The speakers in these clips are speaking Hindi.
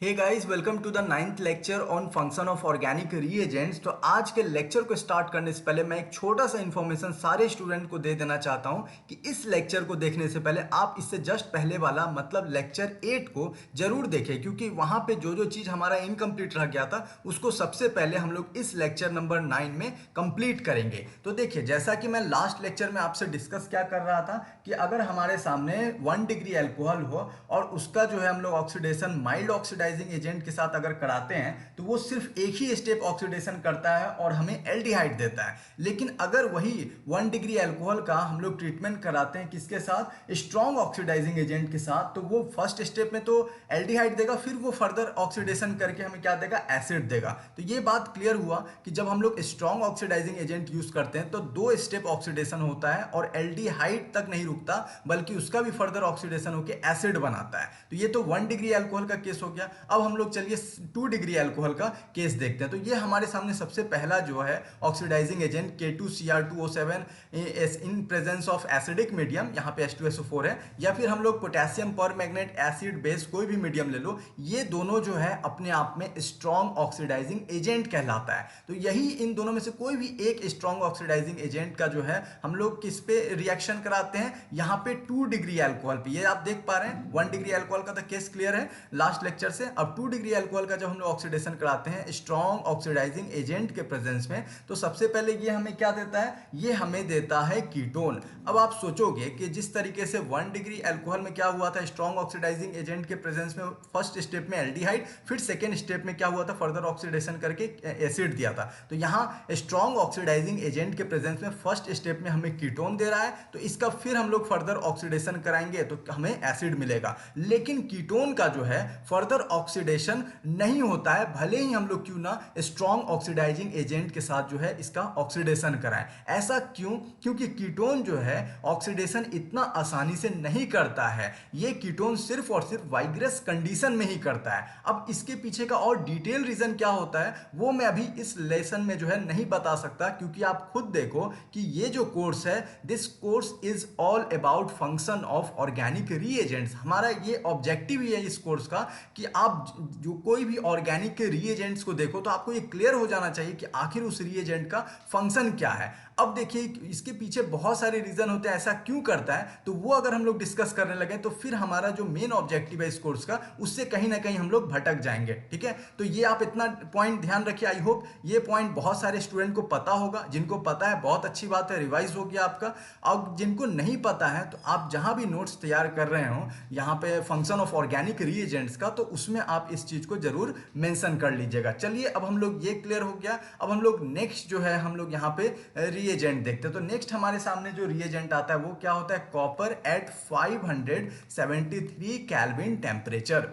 Hey guys, welcome to the 9th lecture on function of organic reagents. तो आज के लेक्चर को स्टार्ट करने से पहले मैं एक छोटा सा इन्फॉर्मेशन सारे स्टूडेंट को दे देना चाहता हूं कि इस लेक्चर को देखने से पहले आप इससे जस्ट पहले वाला मतलब लेक्चर 8 को जरूर देखें, क्योंकि वहां पे जो जो चीज़ हमारा इनकम्प्लीट रह गया था उसको सबसे पहले हम लोग इस लेक्चर नंबर 9 में कंप्लीट करेंगे। तो देखिए, जैसा कि मैं लास्ट लेक्चर में आपसे डिस्कस क्या कर रहा था कि अगर हमारे सामने 1 डिग्री एल्कोहल हो और उसका जो है हम लोग ऑक्सीडेशन माइल्ड ऑक्सीडाइजिंग एजेंट के साथ अगर कराते हैं तो वो सिर्फ एक ही स्टेप ऑक्सीडेशन करता है और हमें एल्डिहाइड देता है। लेकिन अगर वही 1 डिग्री एल्कोहल का हम लोग ट्रीटमेंट कराते हैं किसके साथ, स्ट्रॉन्ग ऑक्सीडाइजिंग एजेंट के साथ, तो वो फर्स्ट स्टेप में तो एल्डिहाइड देगा, फिर वो फर्दर ऑक्सीडेशन करके हमें क्या देगा, एसिड देगा। तो ये बात क्लियर हुआ कि जब हम लोग स्ट्रॉन्ग ऑक्सीडाइजिंग एजेंट यूज करते हैं तो 2 स्टेप ऑक्सीडेशन होता है और एल्डिहाइड तक नहीं रुकता बल्कि उसका भी फर्दर ऑक्सीडेशन होकर एसिड बनाता है। तो ये तो 1 डिग्री एल्कोहल का केस हो गया। अब हम लोग चलिए 2 डिग्री एल्कोहल का केस देखते हैं। तो ये हमारे सामने सबसे पहला जो है oxidizing agent K2Cr2O7 in presence of acidic medium, यहाँ पे H2SO4 है, या फिर हम लोग पोटेशियम परमैंगनेट एसिड बेस कोई भी मीडियम ले लो, ये दोनों जो है अपने आप में स्ट्रॉन्ग ऑक्सीडाइजिंग एजेंट कहलाता है। तो यही इन दोनों में से कोई भी एक स्ट्रॉन्ग ऑक्सीडाइजिंग एजेंट का जो है हम लोग किस पे रिएक्शन कराते हैं, यहाँ पे 2 डिग्री एल्कोहल पे। ये आप देख पा रहे हैं 1 डिग्री एल्कोहल का तो केस क्लियर है लास्ट लेक्चर से। अब 2 डिग्री एल्कोहल का जब हम लोग ऑक्सीडेशन कराते हैं स्ट्रॉन्ग ऑक्सीडाइजिंग एजेंट के प्रेजेंस में, तो सबसे पहले ये हमें क्या देता है, ये हमें देता है कीटोन। अब आप सोचोगे कि जिस तरीके से 1 डिग्री एल्कोहल में क्या हुआ था, स्ट्रॉन्ग ऑक्सीडाइजिंग एजेंट के प्रेजेंस में फर्स्ट स्टेप में एल्डिहाइड, फिर सेकेंड स्टेप में क्या हुआ था, फर्दर ऑक्सीडेशन करके एसिड दिया था। तो यहाँ स्ट्रॉन्ग ऑक्सीडाइजिंग एजेंट के प्रेजेंस में फर्स्ट स्टेप में हमें कीटोन दे रहा है, तो इसका फिर हम लोग फर्दर ऑक्सीडेशन कराएंगे तो हमें एसिड मिलेगा। लेकिन कीटोन का जो है फर्दर ऑक्सीडेशन नहीं होता है, भले ही हम लोग क्यों ना स्ट्रॉन्ग ऑक्सीडाइजिंग एजेंट के साथ जो है इसका ऑक्सीडेशन कराएं। ऐसा क्यों? क्योंकि कीटोन जो है ऑक्सीडेशन इतना आसानी से नहीं करता है। ये कीटोन सिर्फ और सिर्फ वाइग्रस कंडीशन में ही करता है। अब इसके पीछे का और डिटेल रीजन क्या होता है वो मैं अभी इस लेसन में जो है नहीं बता सकता, क्योंकि आप खुद देखो कि ये जो कोर्स है, this course is all about function of organic reagents. हमारा ये ऑब्जेक्टिव ही है इस कोर्स का कि आप जो कोई भी ऑर्गेनिक के रीएजेंट्स को देखो तो आपको ये क्लियर हो जाना चाहिए कि आखिर उस रीएजेंट का फंक्शन क्या है। अब देखिए, इसके पीछे बहुत सारे रीजन होते हैं ऐसा क्यों करता है, तो वो अगर हम लोग डिस्कस करने लगे तो फिर हमारा जो मेन ऑब्जेक्टिव है इस कोर्स का, उससे कहीं ना कहीं हम लोग भटक जाएंगे। ठीक है, तो ये आप इतना पॉइंट ध्यान रखिए। आई होप ये पॉइंट बहुत सारे स्टूडेंट को पता होगा। जिनको पता है बहुत अच्छी बात है, रिवाइज हो गया आपका। और जिनको नहीं पता है तो आप जहां भी नोट्स तैयार कर रहे हो यहाँ पे फंक्शन ऑफ ऑर्गेनिक रीएजेंट्स का, तो उसमें आप इस चीज को जरूर मेंशन कर लीजिएगा। चलिए, अब हम लोग ये क्लियर हो गया। अब हम लोग नेक्स्ट जो है हम लोग यहाँ पे रीएजेंट देखते हैं। तो नेक्स्ट हमारे सामने जो रीएजेंट आता है वो क्या होता है, कॉपर एट 573 केल्विन टेम्परेचर।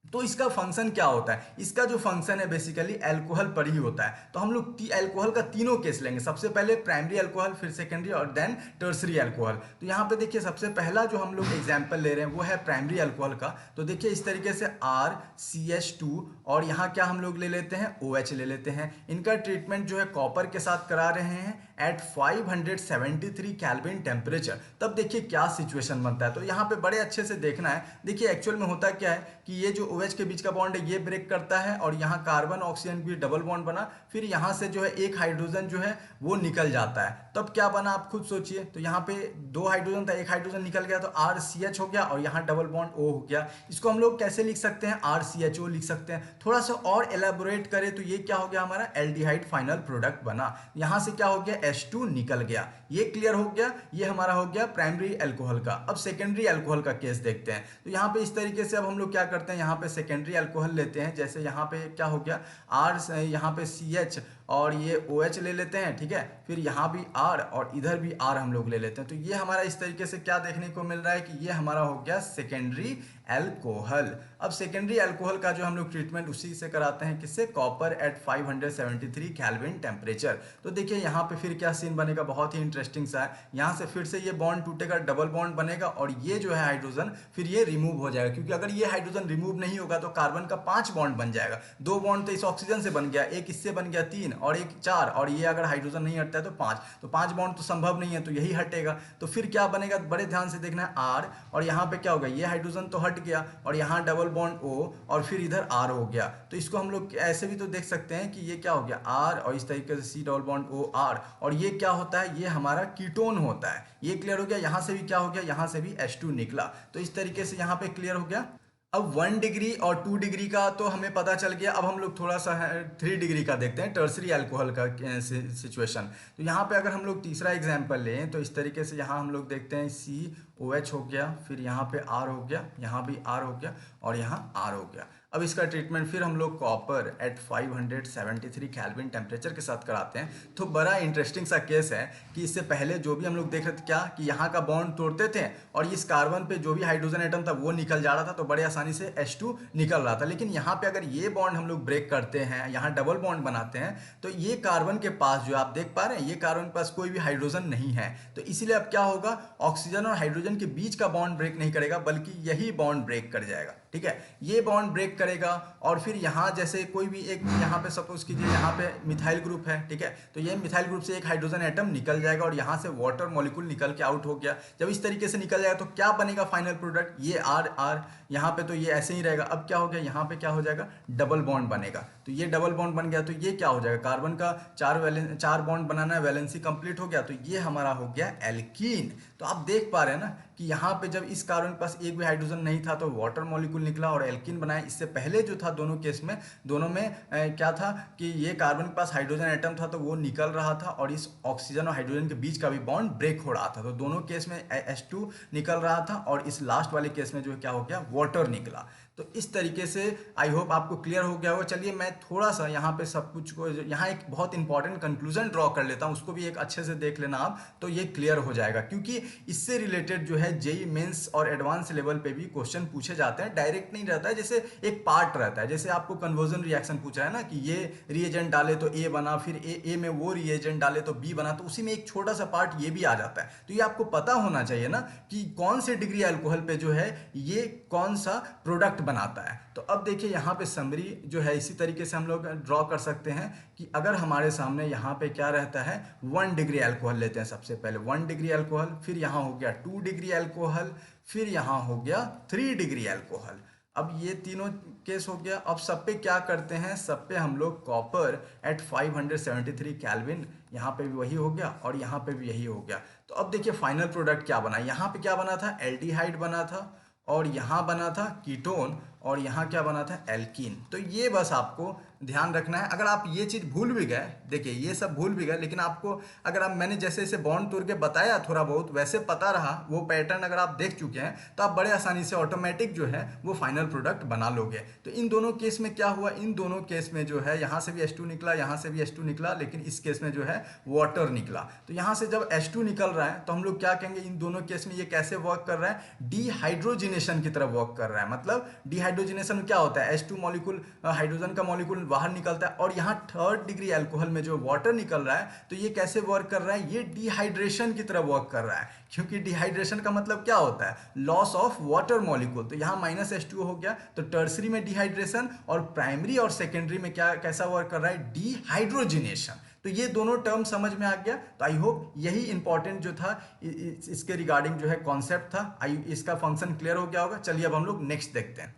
तो इसका फंक्शन क्या होता है, इसका जो फंक्शन है बेसिकली अल्कोहल पर ही होता है। तो हम लोग अल्कोहल का तीनों केस लेंगे, सबसे पहले प्राइमरी अल्कोहल, फिर सेकेंडरी और देन टर्सरी अल्कोहल। तो यहाँ पे देखिए सबसे पहला जो हम लोग एग्जांपल ले रहे हैं वो है प्राइमरी अल्कोहल का। तो देखिए इस तरीके से RCH2 और यहाँ क्या हम लोग ले लेते हैं, OH ले लेते हैं। इनका ट्रीटमेंट जो है कॉपर के साथ करा रहे हैं एट 573 केल्विन टेम्परेचर। तब देखिए क्या सिचुएशन बनता है। तो यहाँ पे बड़े अच्छे से देखना है। देखिए एक्चुअल में होता क्या है कि ये जो OH के बीच का बॉन्ड है ये ब्रेक करता है और यहाँ कार्बन ऑक्सीजन की डबल बॉन्ड बना, फिर यहाँ से जो है एक हाइड्रोजन जो है वो निकल जाता है। तब क्या बना आप खुद सोचिए। तो यहाँ पे 2 हाइड्रोजन था, एक हाइड्रोजन निकल गया तो RCH हो गया और यहाँ डबल बॉन्ड O हो गया। इसको हम लोग कैसे लिख सकते हैं, RCHO लिख सकते हैं। थोड़ा सा और एलेबोरेट करें तो ये क्या हो गया, हमारा एल्डिहाइड फाइनल प्रोडक्ट बना। यहाँ से क्या हो गया, H2 निकल गया। ये क्लियर हो गया, ये हमारा हो गया प्राइमरी अल्कोहल का। अब सेकेंडरी अल्कोहल का केस देखते हैं। तो यहाँ पे इस तरीके से अब हम लोग क्या करते हैं, यहाँ पे सेकेंडरी अल्कोहल लेते हैं। जैसे यहाँ पे क्या हो गया, यहाँ पे CH और ये OH ले लेते हैं। ठीक है, फिर यहाँ भी R और इधर भी R हम लोग ले लेते हैं। तो ये हमारा इस तरीके से क्या देखने को मिल रहा है कि ये हमारा हो गया सेकेंडरी अल्कोहल। अब सेकेंडरी अल्कोहल का जो हम लोग ट्रीटमेंट उसी से कराते हैं, किससे, कॉपर एट 573 केल्विन टेम्परेचर। तो देखिए यहाँ पे फिर क्या सीन बनेगा, बहुत ही इंटरेस्टिंग सा है। यहाँ से फिर से ये बॉन्ड टूटेगा, डबल बॉन्ड बनेगा और ये जो है हाइड्रोजन फिर ये रिमूव हो जाएगा, क्योंकि अगर ये हाइड्रोजन रिमूव नहीं होगा तो कार्बन का 5 बॉन्ड बन जाएगा। 2 बॉन्ड तो इस ऑक्सीजन से बन गया, एक इससे बन गया 3 और एक 4, और ये अगर हाइड्रोजन नहीं हटता है तो 5, तो 5 बॉन्ड तो संभव नहीं है, तो यही हटेगा। तो फिर क्या बनेगा, बड़े ध्यान से देखना है, R और यहाँ पे क्या होगा, ये हाइड्रोजन तो हट हट गया और यहाँ डबल बॉन्ड O और फिर इधर R हो गया। तो इसको हम लोग ऐसे भी तो देख सकते हैं कि ये क्या हो गया R और इस तरीके से C double bond O R, और ये क्या होता है, ये हमारा कीटोन होता है। ये क्लियर हो गया। यहाँ से भी क्या हो गया, यहाँ से भी H2 निकला। तो इस तरीके से यहाँ पे क्लियर हो गया। अब 1 डिग्री और 2 डिग्री का तो हमें पता चल गया। अब हम लोग थोड़ा सा 3 डिग्री का देखते हैं, टर्सरी अल्कोहल का सिचुएशन। तो यहाँ पे अगर हम लोग तीसरा एग्जांपल लें तो इस तरीके से यहाँ हम लोग देखते हैं COH हो गया, फिर यहाँ पे R हो गया, यहाँ भी R हो गया और यहाँ R हो गया। अब इसका ट्रीटमेंट फिर हम लोग कॉपर एट 573 केल्विन टेम्परेचर के साथ कराते हैं। तो बड़ा इंटरेस्टिंग सा केस है कि इससे पहले जो भी हम लोग देख रहे थे क्या कि यहाँ का बॉन्ड तोड़ते थे और इस कार्बन पे जो भी हाइड्रोजन एटम था वो निकल जा रहा था, तो बड़े आसानी से H2 निकल रहा था। लेकिन यहाँ पे अगर ये बॉन्ड हम लोग ब्रेक करते हैं, यहाँ डबल बॉन्ड बनाते हैं, तो ये कार्बन के पास जो आप देख पा रहे हैं, ये कार्बन के पास कोई भी हाइड्रोजन नहीं है। तो इसीलिए अब क्या होगा, ऑक्सीजन और हाइड्रोजन के बीच का बॉन्ड ब्रेक नहीं करेगा बल्कि यही बॉन्ड ब्रेक कर जाएगा। ठीक है, ये बॉन्ड ब्रेक करेगा और फिर यहाँ जैसे कोई भी एक, यहाँ पे सपोज कीजिए यहाँ पे मिथाइल ग्रुप है, ठीक है, तो ये मिथाइल ग्रुप से एक हाइड्रोजन एटम निकल जाएगा और यहाँ से वाटर मॉलिक्यूल निकल के आउट हो गया। जब इस तरीके से निकल जाएगा तो क्या बनेगा फाइनल प्रोडक्ट, ये R R, यहाँ पे तो ये ऐसे ही रहेगा। अब क्या हो गया, यहाँ पे क्या हो जाएगा, डबल बॉन्ड बनेगा। तो ये डबल बॉन्ड बन गया तो ये क्या हो जाएगा, कार्बन का 4 बॉन्ड बनाना है, वैलेंसी कंप्लीट हो गया, तो ये हमारा हो गया एल्कीन। तो आप देख पा रहे हैं ना कि यहाँ पे जब इस कार्बन के पास एक भी हाइड्रोजन नहीं था तो वाटर मॉलिक्यूल निकला और एल्कीन बनाया। इससे पहले जो था दोनों केस में, दोनों में क्या था कि ये कार्बन के पास हाइड्रोजन एटम था तो वो निकल रहा था और इस ऑक्सीजन और हाइड्रोजन के बीच का भी बॉन्ड ब्रेक हो रहा था। तो दोनों केस में H2 निकल रहा था और इस लास्ट वाले केस में जो क्या हो गया, वाटर निकला। तो इस तरीके से आई होप आपको क्लियर हो गया होगा। चलिए मैं थोड़ा सा यहाँ पे सब कुछ को, यहाँ एक बहुत इंपॉर्टेंट कंक्लूजन ड्रॉ कर लेता हूँ, उसको भी एक अच्छे से देख लेना आप, तो ये क्लियर हो जाएगा। क्योंकि इससे रिलेटेड जो है जेईई मेंस और एडवांस लेवल पे भी क्वेश्चन पूछे जाते हैं। डायरेक्ट नहीं रहता है, जैसे एक पार्ट रहता है। जैसे आपको कन्वर्जन रिएक्शन पूछा है ना कि ये रिएजेंट डाले तो ए बना, फिर ए में वो रिएजेंट डाले तो बी बना, तो उसी में एक छोटा सा पार्ट ये भी आ जाता है। तो ये आपको पता होना चाहिए ना कि कौन से डिग्री अल्कोहल पे जो है ये कौन सा प्रोडक्ट बनाता है। तो अब देखिए यहाँ पे समरी जो है इसी तरीके से हम लोग ड्रॉ कर सकते हैं कि अगर हमारे सामने यहाँ पे क्या रहता है, 1 डिग्री अल्कोहल लेते हैं सबसे पहले, 1 डिग्री अल्कोहल, फिर यहाँ हो गया 2 डिग्री अल्कोहल, फिर यहाँ हो गया 3 डिग्री अल्कोहल। अब ये तीनों केस हो गया। अब सब पे क्या करते हैं, सब पे हम लोग कॉपर एट 573 केल्विन, यहाँ पे भी वही हो गया और यहाँ पे भी यही हो गया। तो अब देखिए फाइनल प्रोडक्ट क्या बना, यहाँ पे क्या बना था, एल्डिहाइड बना था और यहाँ बना था कीटोन और यहाँ क्या बना था, एल्कीन। तो ये बस आपको ध्यान रखना है। अगर आप ये चीज़ भूल भी गए, देखिए ये सब भूल भी गए, लेकिन आपको अगर आप, मैंने जैसे जैसे बॉन्ड तोड़ के बताया थोड़ा बहुत वैसे पता रहा, वो पैटर्न अगर आप देख चुके हैं तो आप बड़े आसानी से ऑटोमेटिक जो है वो फाइनल प्रोडक्ट बना लोगे। तो इन दोनों केस में क्या हुआ, इन दोनों केस में जो है यहाँ से भी H2 निकला, यहाँ से भी H2 निकला, लेकिन इस केस में जो है वाटर निकला। तो यहाँ से जब H2 निकल रहा है तो हम लोग क्या कहेंगे, इन दोनों केस में ये कैसे वर्क कर रहा है, डिहाइड्रोजिनेशन की तरफ वर्क कर रहा है। मतलब डिहाइड्रोजिनेशन क्या होता है, H2 मॉलिक्यूल, हाइड्रोजन का मॉलिक्यूल बाहर निकलता है और यहाँ 3rd डिग्री अल्कोहल में जो वाटर निकल रहा है तो ये कैसे वर्क कर रहा है, ये डिहाइड्रेशन की तरह वर्क कर रहा है। क्योंकि डिहाइड्रेशन का मतलब क्या होता है, लॉस ऑफ वाटर मॉलिक्यूल। तो यहाँ -H2 हो गया, तो टर्सरी में डिहाइड्रेशन और प्राइमरी और सेकेंडरी में क्या कैसा वर्क कर रहा है, डिहाइड्रोजिनेशन। तो ये दोनों टर्म समझ में आ गया। तो आई होप यही इंपॉर्टेंट जो था इसके रिगार्डिंग जो है कॉन्सेप्ट था, इसका फंक्शन क्लियर हो गया होगा। चलिए अब हम लोग नेक्स्ट देखते हैं।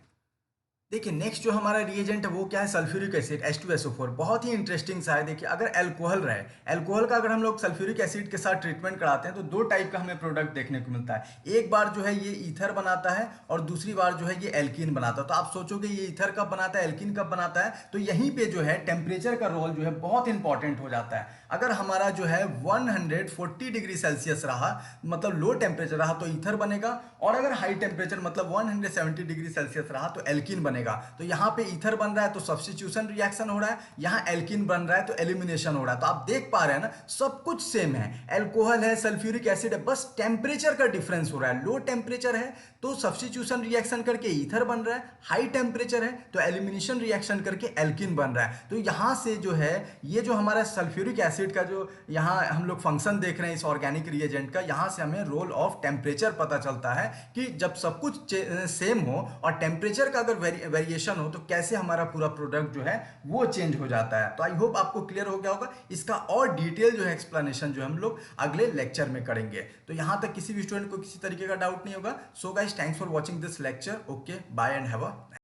देखिए नेक्स्ट जो हमारा रिएजेंट है वो क्या है, सल्फ्यूरिक एसिड H2SO4। बहुत ही इंटरेस्टिंग सा है। देखिए अगर एल्कोहल रहे, एल्कोहल का अगर हम लोग सल्फ्यूरिक एसिड के साथ ट्रीटमेंट कराते हैं तो 2 टाइप का हमें प्रोडक्ट देखने को मिलता है। एक बार जो है ये ईथर बनाता है और दूसरी बार जो है ये एल्कीन बनाता है। तो आप सोचोगे ये ईथर कब बनाता है, एल्कीन कब बनाता है, तो यहीं पे जो है टेम्परेचर का रोल जो है बहुत इंपॉर्टेंट हो जाता है। अगर हमारा जो है 140 डिग्री सेल्सियस रहा, मतलब लो टेम्परेचर रहा, तो ईथर बनेगा, और अगर हाई टेम्परेचर मतलब 170 डिग्री सेल्सियस रहा तो एल्कीन बनेगा। तो यहाँ पे ईथर बन रहा है तो सब्स्टिट्यूशन रिएक्शन हो रहा है, यहाँ एल्कीन बन रहा है तो एलिमिनेशन हो रहा है। तो आप देख पा रहे हैं ना सब कुछ सेम है, एल्कोहल है, सल्फ्यूरिक एसिड है, बस टेम्परेचर का डिफरेंस हो रहा है। लो टेम्परेचर है तो सब्स्टिट्यूशन रिएक्शन करके ईथर बन रहा है, हाई टेम्परेचर है तो एलिमिनेशन रिएक्शन करके एल्कीन बन रहा है। तो यहाँ से जो है ये जो हमारा सल्फ्यूरिक एसिड का जो यहाँ हम लोग फंक्शन देख रहे हैं इस ऑर्गेनिक रिएजेंट का, यहाँ से हमें रोल ऑफ टेम्परेचर पता चलता है कि जब सब कुछ सेम हो और टेम्परेचर का अगर वेरिएशन हो तो कैसे हमारा पूरा प्रोडक्ट जो है वो चेंज हो जाता है। तो आई होप आपको क्लियर हो गया होगा। इसका और डिटेल जो है एक्सप्लेनेशन जो हम लोग अगले लेक्चर में करेंगे। तो यहाँ तक किसी भी स्टूडेंट को किसी तरीके का डाउट नहीं होगा। So guys, thanks for watching this lecture. Okay, bye and have a